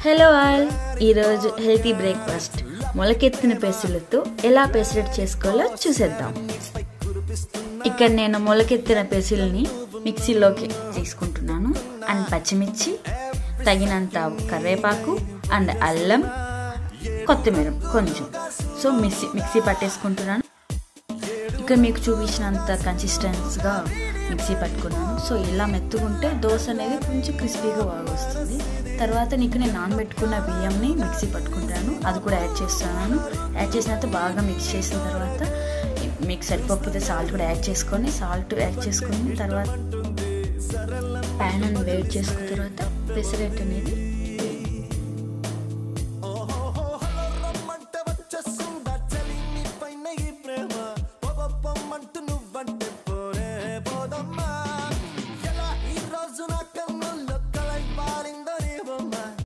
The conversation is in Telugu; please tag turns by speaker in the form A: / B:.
A: హలో ఆల్, ఈరోజు హెల్తీ బ్రేక్ఫాస్ట్ మొలకెత్తిన పెసలతో ఎలా పెసరట్టు చేసుకోవాలో చూసేద్దాం. ఇక్కడ నేను మొలకెత్తిన పెసల్ని మిక్సీలోకి తీసుకుంటున్నాను. అండ్ పచ్చిమిర్చి, తగినంత కరివేపాకు అండ్ అల్లం, కొత్తిమీర కొంచెం. సో మిక్సీ పట్టేసుకుంటున్నాను. ఇక్కడ మీకు చూపించినంత కన్సిస్టెన్సీగా మిక్సీ పట్టుకున్నాను. సో ఇలా మెత్తుకుంటే దోశ అనేది కొంచెం క్రిస్పీగా బాగా వస్తుంది. తర్వాత నేను నానబెట్టుకున్న బియ్యంని మిక్సీ పట్టుకుంటాను, అది కూడా యాడ్ చేస్తున్నాను. యాడ్ చేసినంత బాగా మిక్స్ చేసిన తర్వాత మీకు సరిపోకపోతే సాల్ట్ కూడా యాడ్ చేసుకొని తర్వాత ప్యాన్ వేడి చేసుకున్న తర్వాత పెసరట్టు అనేది